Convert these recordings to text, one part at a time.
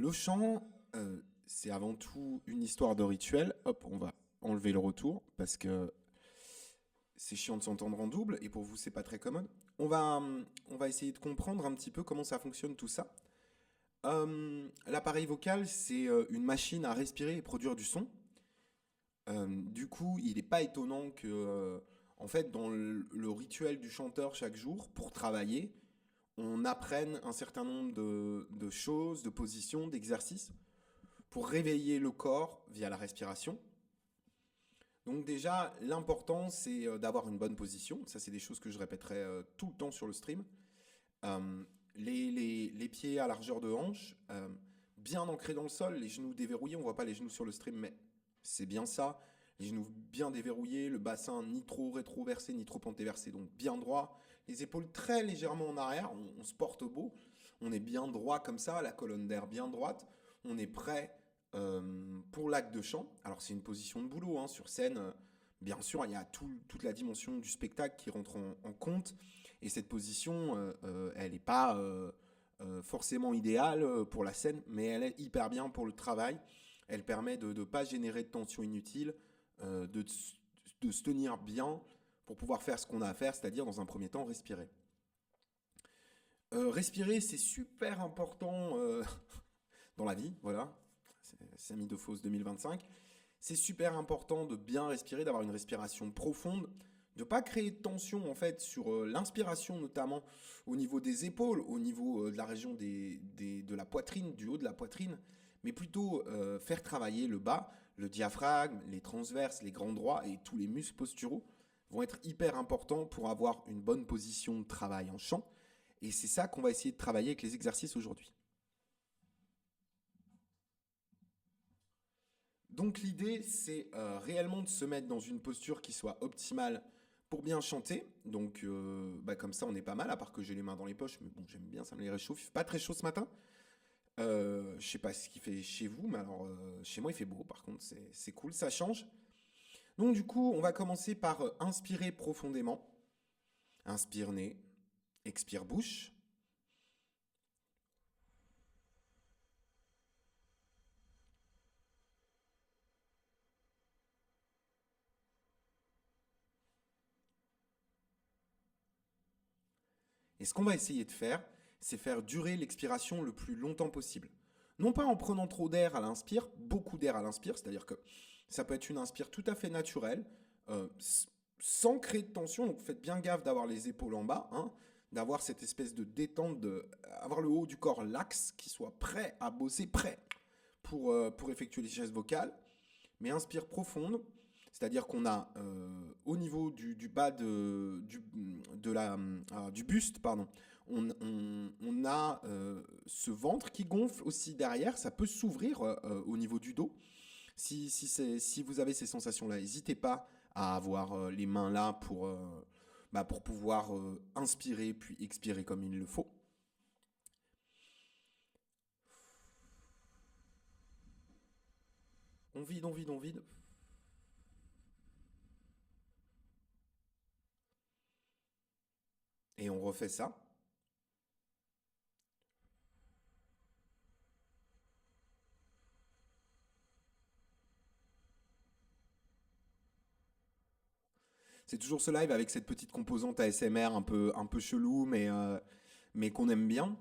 Le chant, c'est avant tout une histoire de rituel. Hop, on va enlever le retour parce que c'est chiant de s'entendre en double et pour vous, c'est pas très commode. On va essayer de comprendre un petit peu comment ça fonctionne tout ça. L'appareil vocal, c'est une machine à respirer et produire du son. Du coup, il n'est pas étonnant que, en fait, dans le rituel du chanteur chaque jour, pour travailler, on apprenne un certain nombre de choses, de positions, d'exercices pour réveiller le corps via la respiration. Donc déjà, l'important, c'est d'avoir une bonne position. Ça, c'est des choses que je répéterai tout le temps sur le stream. Euh, les pieds à largeur de hanche, bien ancrés dans le sol, les genoux déverrouillés. On voit pas les genoux sur le stream, mais c'est bien ça. Les genoux bien déverrouillés, le bassin ni trop rétroversé ni trop antéversé, donc bien droit. Les épaules très légèrement en arrière, on se porte beau. On est bien droit comme ça, la colonne d'air bien droite. On est prêt pour l'acte de chant. Alors c'est une position de boulot, hein, sur scène. Bien sûr, il y a toute la dimension du spectacle qui rentre en compte. Et cette position, elle n'est pas forcément idéale pour la scène, mais elle est hyper bien pour le travail. Elle permet de ne pas générer de tension inutile, de se tenir bien pour pouvoir faire ce qu'on a à faire, c'est-à-dire dans un premier temps respirer. Respirer, c'est super important dans la vie, voilà. C'est Samy de Fausse 2025. C'est super important de bien respirer, d'avoir une respiration profonde, de ne pas créer de tension en fait sur l'inspiration notamment au niveau des épaules, au niveau de la région de la poitrine, du haut de la poitrine, mais plutôt faire travailler le bas, le diaphragme, les transverses, les grands droits et tous les muscles posturaux vont être hyper importants pour avoir une bonne position de travail en chant. Et c'est ça qu'on va essayer de travailler avec les exercices aujourd'hui. Donc l'idée, c'est réellement de se mettre dans une posture qui soit optimale pour bien chanter. Donc bah, comme ça, on est pas mal, à part que j'ai les mains dans les poches, mais bon, j'aime bien, ça me les réchauffe. Il fait pas très chaud ce matin. Je sais pas ce qu'il fait chez vous, mais alors chez moi, il fait beau, par contre, c'est cool, ça change. Donc du coup, on va commencer par inspirer profondément. Inspire nez, expire bouche. Et ce qu'on va essayer de faire, c'est faire durer l'expiration le plus longtemps possible. Non pas en prenant trop d'air à l'inspire, beaucoup d'air à l'inspire, c'est-à-dire que ça peut être une inspire tout à fait naturelle, sans créer de tension, donc faites bien gaffe d'avoir les épaules en bas, hein, d'avoir cette espèce de détente, avoir le haut du corps lax, qui soit prêt à bosser, prêt pour effectuer les gestes vocales, mais inspire profonde, c'est-à-dire qu'on a au niveau du bas du buste, pardon, on a ce ventre qui gonfle aussi derrière, ça peut s'ouvrir au niveau du dos. Si vous avez ces sensations-là, n'hésitez pas à avoir les mains là pour pouvoir inspirer puis expirer comme il le faut. On vide, on vide, on vide. Et on refait ça. C'est toujours ce live avec cette petite composante ASMR un peu chelou, mais qu'on aime bien.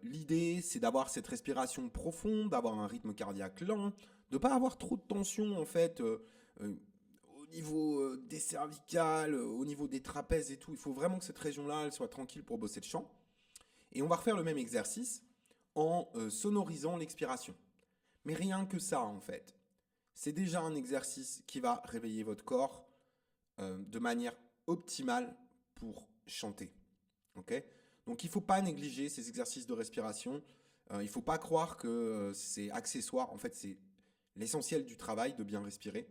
L'idée, c'est d'avoir cette respiration profonde, d'avoir un rythme cardiaque lent, de pas avoir trop de tension en fait euh, au niveau des cervicales, au niveau des trapèzes et tout. Il faut vraiment que cette région-là, elle soit tranquille pour bosser le chant. Et on va refaire le même exercice en sonorisant l'expiration. Mais rien que ça en fait. C'est déjà un exercice qui va réveiller votre corps de manière optimale pour chanter. Ok. Donc il ne faut pas négliger ces exercices de respiration. Il ne faut pas croire que c'est accessoire. En fait, c'est l'essentiel du travail de bien respirer.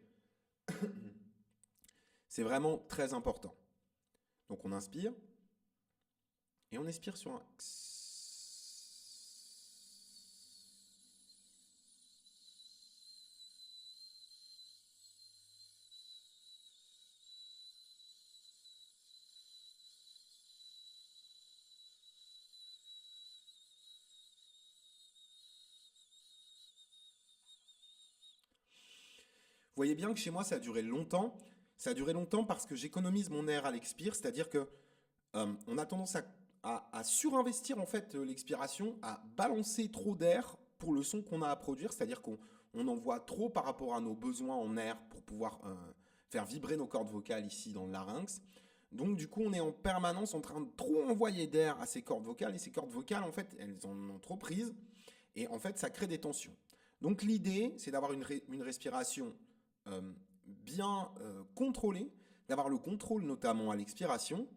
C'est vraiment très important. Donc on inspire et on expire sur un x. voyez bien que chez moi, ça a duré longtemps. Ça a duré longtemps parce que j'économise mon air à l'expire, c'est-à-dire que on a tendance à surinvestir en fait l'expiration, à balancer trop d'air pour le son qu'on a à produire, c'est-à-dire qu'on envoie trop par rapport à nos besoins en air pour pouvoir faire vibrer nos cordes vocales ici dans le larynx. Donc du coup, on est en permanence en train de trop envoyer d'air à ces cordes vocales et ces cordes vocales, en fait, elles en ont trop prise et en fait, ça crée des tensions. Donc l'idée, c'est d'avoir une respiration euh, bien contrôlée, d'avoir le contrôle notamment à l'expiration.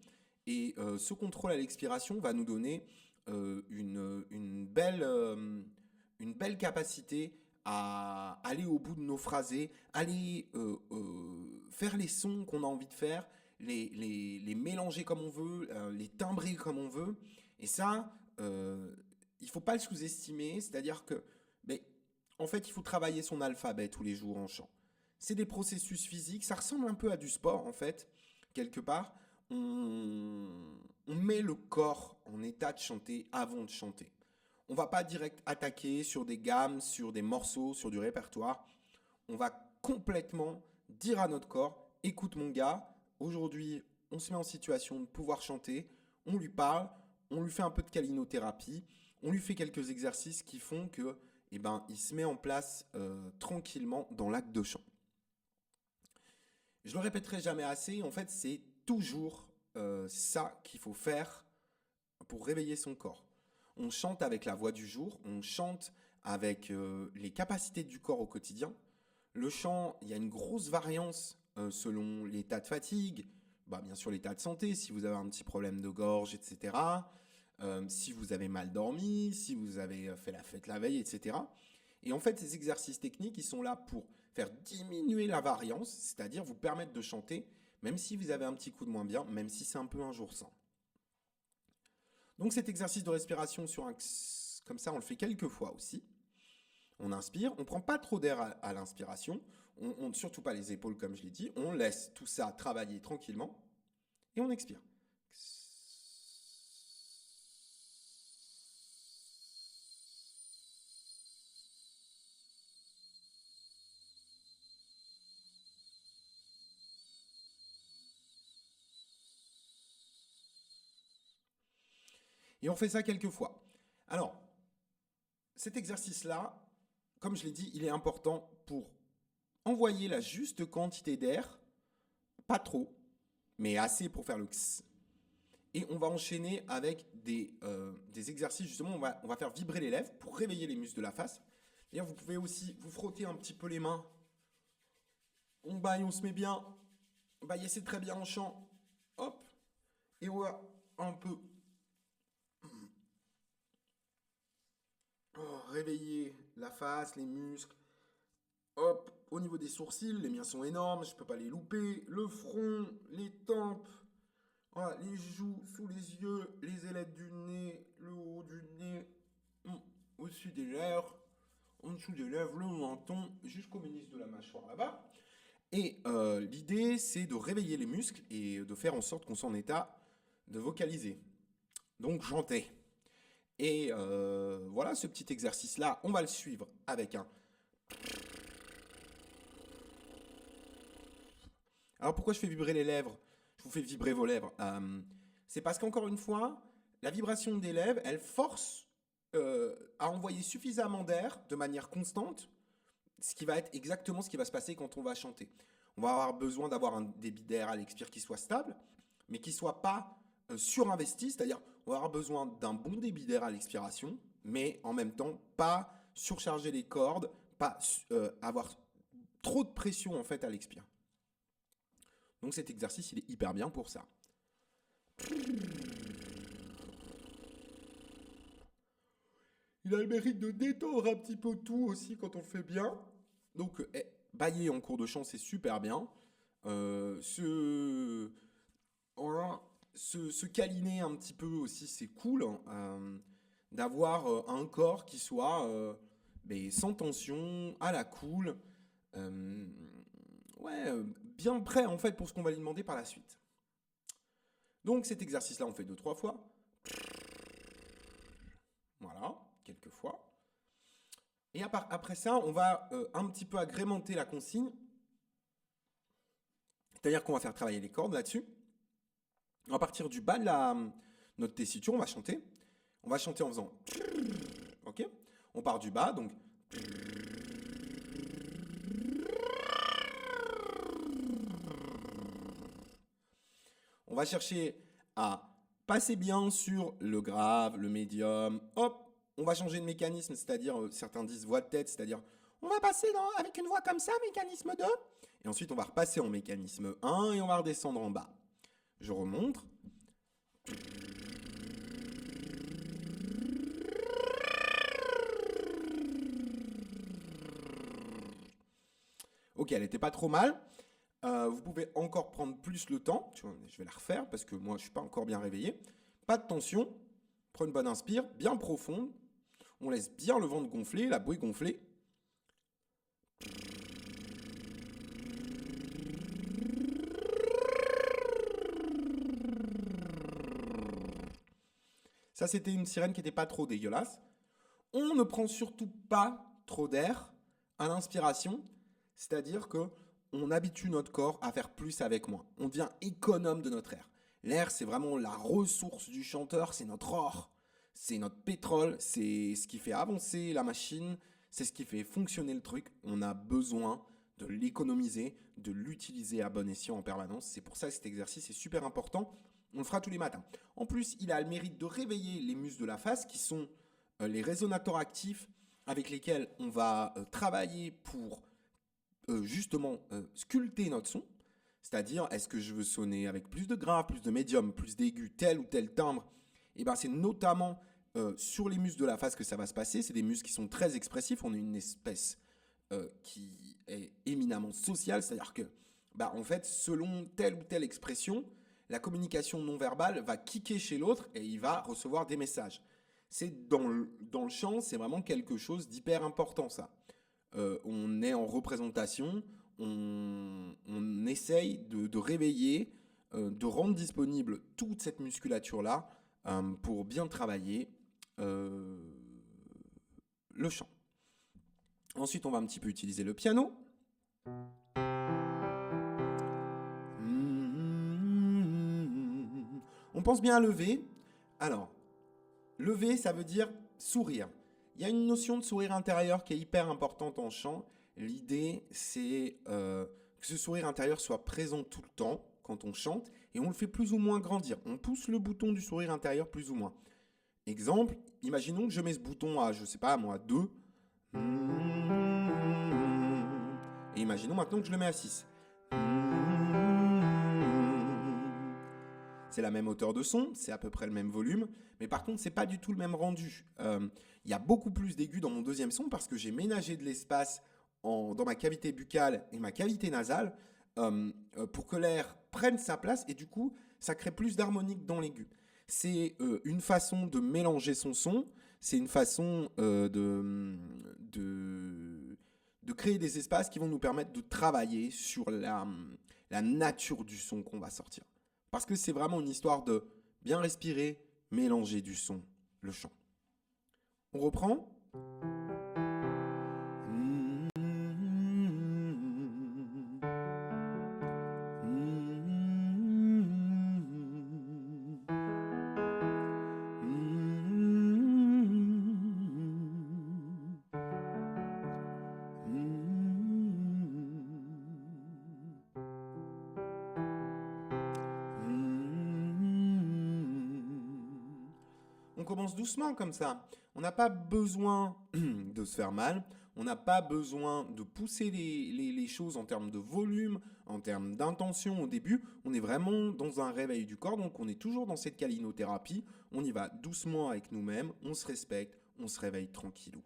Et ce contrôle à l'expiration va nous donner une belle capacité à aller au bout de nos phrasés, aller faire les sons qu'on a envie de faire, les mélanger comme on veut, les timbrer comme on veut. Et ça, il ne faut pas le sous-estimer, c'est-à-dire que, ben, en fait, il faut travailler son alphabet tous les jours en chant. C'est des processus physiques, ça ressemble un peu à du sport en fait, quelque part. On met le corps en état de chanter avant de chanter. On va pas direct attaquer sur des gammes, sur des morceaux, sur du répertoire. On va complètement dire à notre corps, écoute mon gars, aujourd'hui on se met en situation de pouvoir chanter, on lui parle, on lui fait un peu de calinothérapie, on lui fait quelques exercices qui font que, eh ben, il se met en place tranquillement dans l'acte de chant. Je le répéterai jamais assez, en fait c'est toujours ça qu'il faut faire pour réveiller son corps. On chante avec la voix du jour, on chante avec les capacités du corps au quotidien. Le chant, il y a une grosse variance selon l'état de fatigue, bah, bien sûr l'état de santé, si vous avez un petit problème de gorge, etc. Si vous avez mal dormi, si vous avez fait la fête la veille, etc. Et en fait, ces exercices techniques, ils sont là pour faire diminuer la variance, c'est-à-dire vous permettre de chanter, même si vous avez un petit coup de moins bien, même si c'est un peu un jour sans. Donc cet exercice de respiration comme ça, on le fait quelques fois aussi. On inspire, on ne prend pas trop d'air à l'inspiration, on surtout pas les épaules comme je l'ai dit, on laisse tout ça travailler tranquillement et on expire. Et on fait ça quelques fois. Alors, cet exercice-là, comme je l'ai dit, il est important pour envoyer la juste quantité d'air, pas trop, mais assez pour faire le x. Et on va enchaîner avec des exercices, justement, on va faire vibrer les lèvres pour réveiller les muscles de la face. D'ailleurs, vous pouvez aussi vous frotter un petit peu les mains. On baille, on se met bien. Bailler, c'est très bien en chant. Hop. Et on va un peu réveiller la face, les muscles. Hop, au niveau des sourcils, les miens sont énormes, je ne peux pas les louper. Le front, les tempes, voilà, les joues, sous les yeux, les ailettes du nez, le haut du nez, au-dessus des lèvres, en dessous des lèvres, le menton, jusqu'au ménis de la mâchoire là-bas. Et l'idée, c'est de réveiller les muscles et de faire en sorte qu'on soit en état de vocaliser. Donc chanter. Et voilà, ce petit exercice-là, on va le suivre avec un. Alors pourquoi je fais vibrer les lèvres? Je vous fais vibrer vos lèvres. C'est parce qu'encore une fois, la vibration des lèvres, elle force à envoyer suffisamment d'air de manière constante, ce qui va être exactement ce qui va se passer quand on va chanter. On va avoir besoin d'avoir un débit d'air à l'expire qui soit stable, mais qui ne soit pas surinvesti, c'est-à-dire on va avoir besoin d'un bon débit d'air à l'expiration, mais en même temps pas surcharger les cordes, pas avoir trop de pression en fait à l'expire. Donc cet exercice, il est hyper bien pour ça. Il a le mérite de détendre un petit peu tout aussi quand on le fait bien. Donc, bailler en cours de chant, c'est super bien. Voilà, se câliner un petit peu aussi, c'est cool, hein. D'avoir un corps qui soit sans tension, à la cool. Euh, ouais, bien prêt en fait pour ce qu'on va lui demander par la suite. Donc cet exercice-là, on fait deux, trois fois. Voilà, quelques fois. Et après ça, on va un petit peu agrémenter la consigne C'est-à-dire qu'on va faire travailler les cordes là-dessus. À partir du bas de notre tessiture, on va chanter. On va chanter en faisant... Ok? On part du bas, donc... On va chercher à passer bien sur le grave, le médium. Hop, on va changer de mécanisme, c'est-à-dire, certains disent voix de tête, c'est-à-dire, on va passer avec une voix comme ça, mécanisme 2. Et ensuite, on va repasser en mécanisme 1 et on va redescendre en bas. Je remonte. Ok, elle n'était pas trop mal. Vous pouvez encore prendre plus le temps. Je vais la refaire parce que moi, je ne suis pas encore bien réveillé. Pas de tension. Prenez une bonne inspire, bien profonde. On laisse bien le ventre gonfler, la bouée gonfler. Ça, c'était une sirène qui n'était pas trop dégueulasse. On ne prend surtout pas trop d'air à l'inspiration, c'est-à-dire que on habitue notre corps à faire plus avec moins. On devient économe de notre air. L'air, c'est vraiment la ressource du chanteur, c'est notre or, c'est notre pétrole, c'est ce qui fait avancer la machine, c'est ce qui fait fonctionner le truc. On a besoin de l'économiser, de l'utiliser à bon escient en permanence. C'est pour ça que cet exercice est super important. On le fera tous les matins. En plus, il a le mérite de réveiller les muscles de la face qui sont les résonateurs actifs avec lesquels on va travailler pour justement sculpter notre son. C'est-à-dire, est-ce que je veux sonner avec plus de grave, plus de médium, plus d'aigu, tel ou tel timbre? Et bien, c'est notamment sur les muscles de la face que ça va se passer. C'est des muscles qui sont très expressifs. On est une espèce qui est éminemment sociale. C'est-à-dire que, bah, en fait, selon telle ou telle expression, la communication non verbale va kicker chez l'autre et il va recevoir des messages. C'est dans le chant, c'est vraiment quelque chose d'hyper important, ça. On est en représentation, on essaye de réveiller, de rendre disponible toute cette musculature-là pour bien travailler le chant. Ensuite, on va un petit peu utiliser le piano. On pense bien à lever. Alors, lever, ça veut dire sourire. Il y a une notion de sourire intérieur qui est hyper importante en chant. L'idée, c'est que ce sourire intérieur soit présent tout le temps quand on chante et on le fait plus ou moins grandir. On pousse le bouton du sourire intérieur plus ou moins. Exemple, imaginons que je mets ce bouton à, je sais pas, moi, 2. Et imaginons maintenant que je le mets à 6. C'est la même hauteur de son, c'est à peu près le même volume, mais par contre, c'est pas du tout le même rendu. Il y a beaucoup plus d'aigus dans mon deuxième son parce que j'ai ménagé de l'espace dans ma cavité buccale et ma cavité nasale pour que l'air prenne sa place et du coup, ça crée plus d'harmonique dans l'aigu. C'est une façon de mélanger son son, c'est une façon de créer des espaces qui vont nous permettre de travailler sur la nature du son qu'on va sortir. Parce que c'est vraiment une histoire de bien respirer, mélanger du son, le chant. On reprend. On commence doucement comme ça. On n'a pas besoin de se faire mal. On n'a pas besoin de pousser les choses en termes de volume, en termes d'intention au début. On est vraiment dans un réveil du corps. Donc on est toujours dans cette calinothérapie. On y va doucement avec nous-mêmes. On se respecte. On se réveille tranquillou.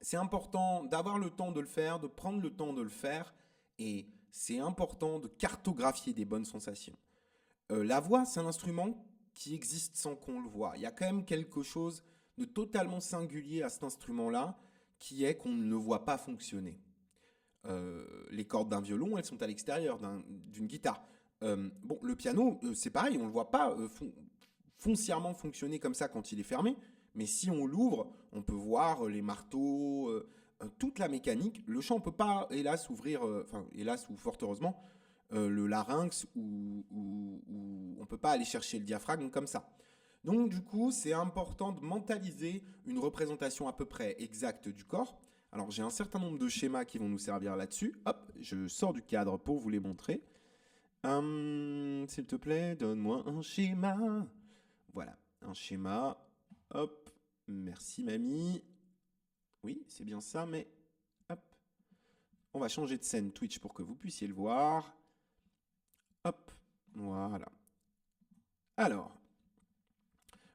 C'est important d'avoir le temps de le faire, de prendre le temps de le faire. Et c'est important de cartographier des bonnes sensations. La voix, c'est un instrument qui existe sans qu'on le voit. Il y a quand même quelque chose de totalement singulier à cet instrument-là, qui est qu'on ne le voit pas fonctionner. Les cordes d'un violon, elles sont à l'extérieur d'une guitare. Bon, le piano, c'est pareil, on ne le voit pas foncièrement fonctionner comme ça quand il est fermé, mais si on l'ouvre, on peut voir les marteaux, toute la mécanique. Le chant, on ne peut pas, hélas, ouvrir, hélas ou fort heureusement, le larynx ou on ne peut pas aller chercher le diaphragme comme ça. Donc du coup, c'est important de mentaliser une représentation à peu près exacte du corps. Alors j'ai un certain nombre de schémas qui vont nous servir là-dessus. Hop, je sors du cadre pour vous les montrer. S'il te plaît, donne-moi un schéma. Voilà, un schéma. Hop, merci mamie. Oui, c'est bien ça, mais hop. On va changer de scène Twitch pour que vous puissiez le voir. Hop, voilà. Alors,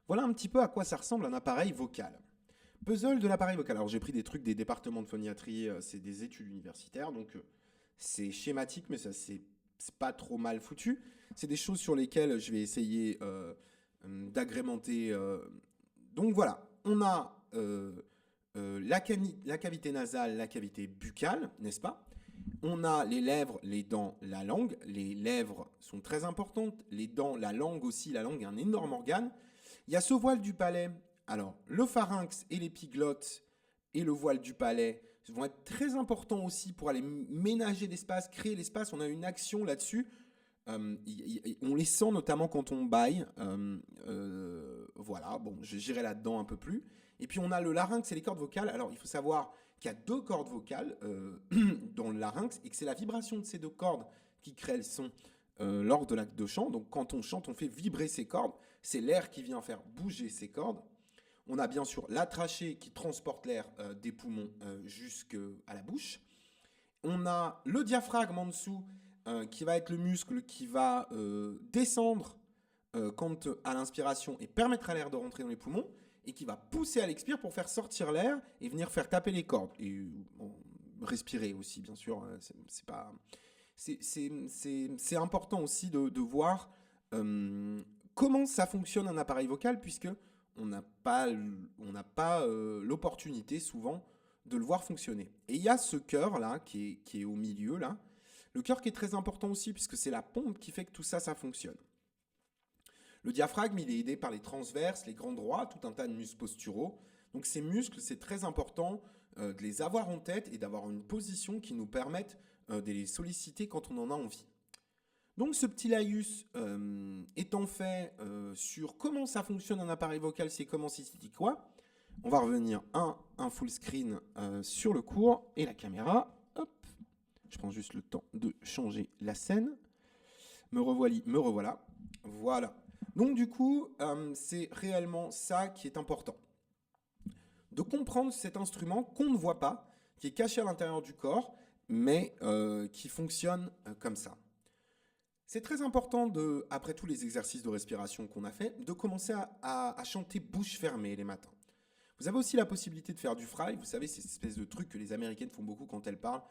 voilà un petit peu à quoi ça ressemble un appareil vocal. Puzzle de l'appareil vocal. Alors j'ai pris des trucs des départements de phoniatrie, c'est des études universitaires, donc c'est schématique, mais ça c'est pas trop mal foutu. C'est des choses sur lesquelles je vais essayer d'agrémenter. Donc voilà, on a la cavité nasale, la cavité buccale, n'est-ce pas? On a les lèvres, les dents, la langue. Les lèvres sont très importantes, les dents, la langue aussi. La langue est un énorme organe. Il y a ce voile du palais. Alors, le pharynx et l'épiglotte et le voile du palais vont être très importants aussi pour aller ménager l'espace, créer l'espace. On a une action là-dessus. On les sent notamment quand on baille. Voilà, bon, j'irai là-dedans un peu plus. Et puis on a le larynx et les cordes vocales. Alors il faut savoir qu'il y a deux cordes vocales dans le larynx et que c'est la vibration de ces deux cordes qui crée le son lors de l'acte de chant. Donc quand on chante, on fait vibrer ces cordes. C'est l'air qui vient faire bouger ces cordes. On a bien sûr la trachée qui transporte l'air des poumons jusqu'à la bouche. On a le diaphragme en dessous qui va être le muscle qui va descendre quand à l'inspiration et permettre à l'air de rentrer dans les poumons et qui va pousser à l'expire pour faire sortir l'air et venir faire taper les cordes. Et respirer aussi, bien sûr. C'est important aussi de voir comment ça fonctionne un appareil vocal, puisque on n'a pas l'opportunité souvent de le voir fonctionner. Et il y a ce cœur là qui est au milieu là. Le cœur qui est très important aussi, puisque c'est la pompe qui fait que tout ça, ça fonctionne. Le diaphragme, il est aidé par les transverses, les grands droits, tout un tas de muscles posturaux. Donc ces muscles, c'est très important de les avoir en tête et d'avoir une position qui nous permette de les solliciter quand on en a envie. Donc ce petit laïus étant fait sur comment ça fonctionne un appareil vocal, c'est comment, c'est dit quoi, on va revenir un full screen sur le cours et la caméra. Hop, je prends juste le temps de changer la scène. Me revoilà. Voilà. Donc du coup, c'est réellement ça qui est important. De comprendre cet instrument qu'on ne voit pas, qui est caché à l'intérieur du corps, mais qui fonctionne comme ça. C'est très important, après tous les exercices de respiration qu'on a fait, de commencer à chanter bouche fermée les matins. Vous avez aussi la possibilité de faire du fry. Vous savez, c'est cette espèce de truc que les Américaines font beaucoup quand elles parlent.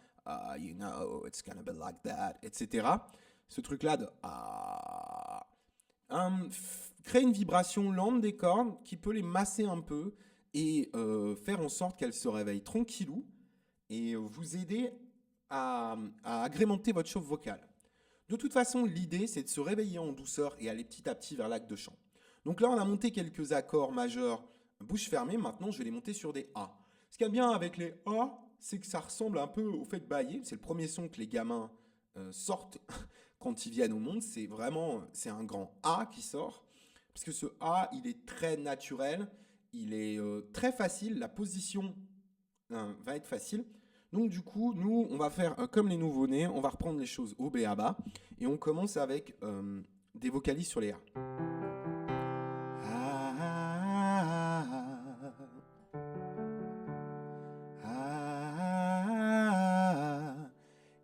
You know, it's gonna be like that, etc. Ce truc-là de créer une vibration lente des cordes qui peut les masser un peu et faire en sorte qu'elles se réveillent tranquillou et vous aider à agrémenter votre chauffe vocale. De toute façon, l'idée, c'est de se réveiller en douceur et aller petit à petit vers l'acte de chant. Donc là, on a monté quelques accords majeurs bouche fermée. Maintenant, je vais les monter sur des A. Ce qu'il y a bien avec les A, c'est que ça ressemble un peu au fait de bailler. C'est le premier son que les gamins sortent quand ils viennent au monde. C'est un grand A qui sort. Parce que ce A, il est très naturel. Il est très facile. La position va être facile. Donc du coup, nous, on va faire comme les nouveau-nés, on va reprendre les choses au B.A.B.A. Et on commence avec des vocalises sur les A.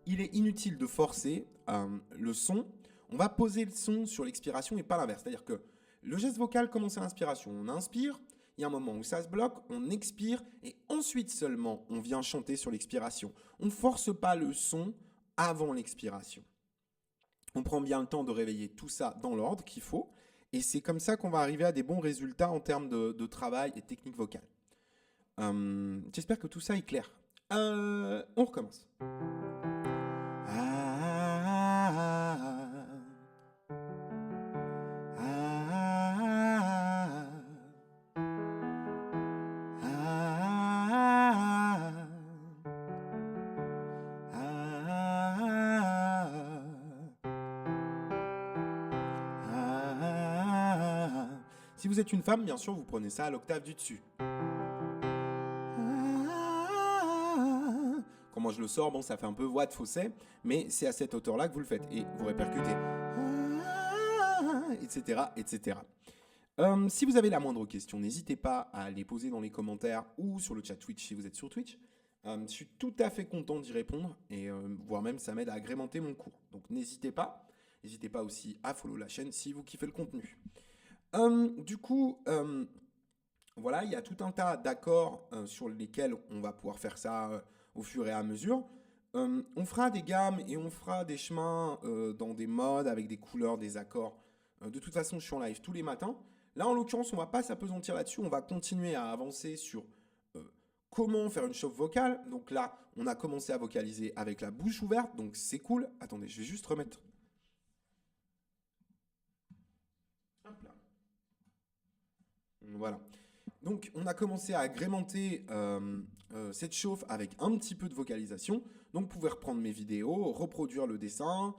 Il est inutile de forcer le son. On va poser le son sur l'expiration et pas l'inverse. C'est-à-dire que le geste vocal commence à l'inspiration. On inspire, il y a un moment où ça se bloque, on expire et ensuite seulement on vient chanter sur l'expiration. On ne force pas le son avant l'expiration. On prend bien le temps de réveiller tout ça dans l'ordre qu'il faut et c'est comme ça qu'on va arriver à des bons résultats en termes de travail et technique vocale. J'espère que tout ça est clair. On recommence. vous êtes une femme, bien sûr, vous prenez ça à l'octave du dessus. Comment je le sors, bon, ça fait un peu voix de fausset, mais c'est à cette hauteur-là que vous le faites. Et vous répercutez. Etc. etc. Si vous avez la moindre question, n'hésitez pas à les poser dans les commentaires ou sur le chat Twitch si vous êtes sur Twitch. Je suis tout à fait content d'y répondre et voire même ça m'aide à agrémenter mon cours. Donc n'hésitez pas. N'hésitez pas aussi à follow la chaîne si vous kiffez le contenu. Du coup, voilà, il y a tout un tas d'accords sur lesquels on va pouvoir faire ça au fur et à mesure. On fera des gammes et on fera des chemins dans des modes avec des couleurs, des accords. De toute façon, je suis en live tous les matins. Là, en l'occurrence, on ne va pas s'apesantir là-dessus. On va continuer à avancer sur comment faire une chauffe vocale. Donc là, on a commencé à vocaliser avec la bouche ouverte. Donc c'est cool. Attendez, je vais juste remettre. Hop là. Voilà. Donc, on a commencé à agrémenter cette chauffe avec un petit peu de vocalisation. Donc, vous pouvez reprendre mes vidéos, reproduire le dessin,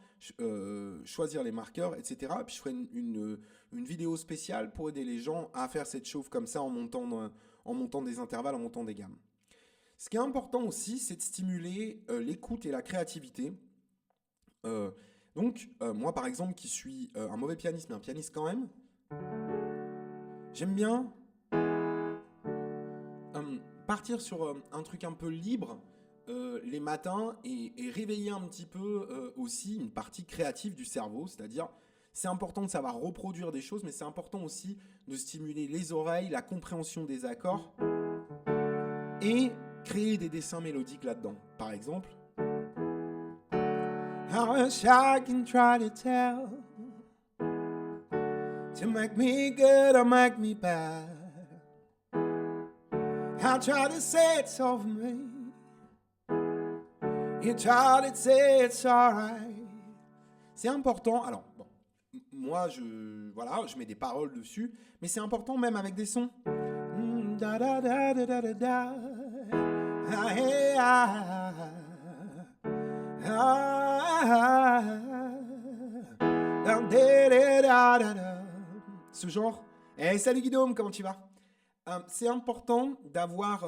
choisir les marqueurs, etc. Puis, je ferai une vidéo spéciale pour aider les gens à faire cette chauffe comme ça en montant des intervalles, en montant des gammes. Ce qui est important aussi, c'est de stimuler l'écoute et la créativité. Moi, par exemple, qui suis un mauvais pianiste, mais un pianiste quand même, j'aime bien partir sur un truc un peu libre les matins et réveiller un petit peu aussi une partie créative du cerveau. C'est-à-dire, c'est important de savoir reproduire des choses, mais c'est important aussi de stimuler les oreilles, la compréhension des accords et créer des dessins mélodiques là-dedans. Par exemple, I wish I can try to tell to make me good or make me bad. I'll try to say it's over me. You try to say it's alright. C'est important. Alors, bon, moi, je mets des paroles dessus, mais c'est important même avec des sons. Da da da da da da da. Ce genre. Hey, salut Guillaume, comment tu vas? C'est important d'avoir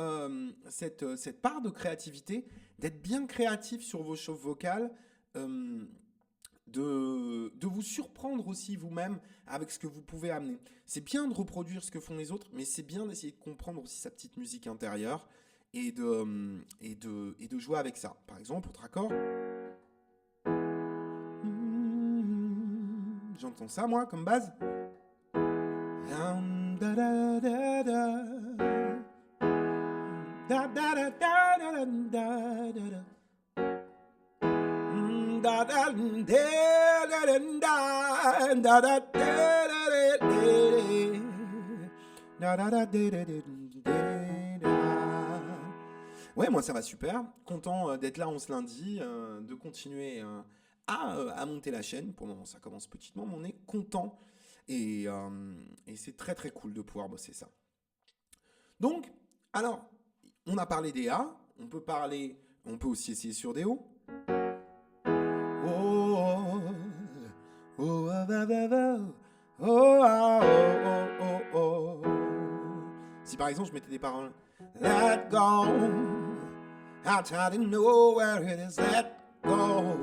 cette part de créativité, d'être bien créatif sur vos chauffes vocales, de vous surprendre aussi vous-même avec ce que vous pouvez amener. C'est bien de reproduire ce que font les autres, mais c'est bien d'essayer de comprendre aussi sa petite musique intérieure et de jouer avec ça. Par exemple, autre accord. J'entends ça, moi, comme base. Da da da da. Da da da da da da da. Da da Ouais, moi ça va super. Content d'être là en ce lundi, de continuer à monter la chaîne. Pour le moment, ça commence petitement, mais on est content. Et c'est très très cool de pouvoir bosser ça. Donc, alors, on a parlé des A, on peut aussi essayer sur des O. Si par exemple je mettais des paroles Let go, I'll try to know where it is, let go,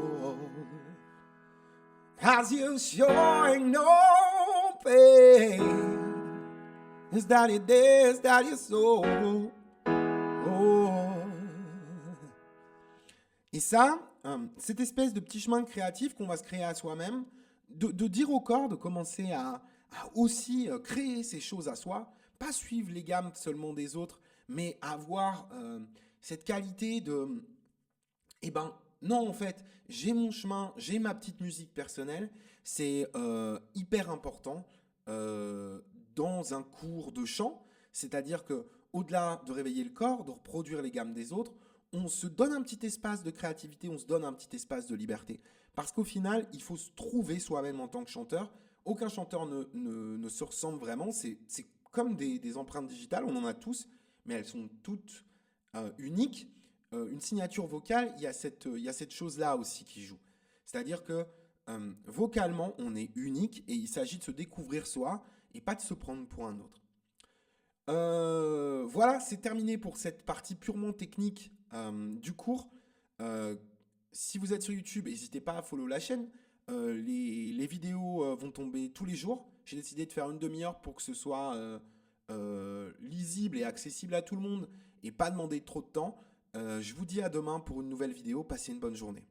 as you showing no pain, is that it is, that your soul. Et ça, cette espèce de petit chemin créatif qu'on va se créer à soi-même, de dire au corps de commencer à aussi créer ces choses à soi, pas suivre les gammes seulement des autres, mais avoir cette qualité de, eh ben, non, en fait, j'ai mon chemin, j'ai ma petite musique personnelle, c'est hyper important dans un cours de chant, c'est-à-dire que au-delà de réveiller le corps, de reproduire les gammes des autres, on se donne un petit espace de créativité, on se donne un petit espace de liberté. Parce qu'au final, il faut se trouver soi-même en tant que chanteur. Aucun chanteur ne se ressemble vraiment. C'est comme des empreintes digitales, on en a tous, mais elles sont toutes uniques. Une signature vocale, il y a cette chose-là aussi qui joue. C'est-à-dire que vocalement, on est unique et il s'agit de se découvrir soi et pas de se prendre pour un autre. Voilà, c'est terminé pour cette partie purement technique du cours. Euh, Si vous êtes sur YouTube, n'hésitez pas à follow la chaîne. Les vidéos vont tomber tous les jours. J'ai décidé de faire une demi-heure pour que ce soit lisible et accessible à tout le monde et pas demander trop de temps. Je vous dis à demain pour une nouvelle vidéo. Passez une bonne journée.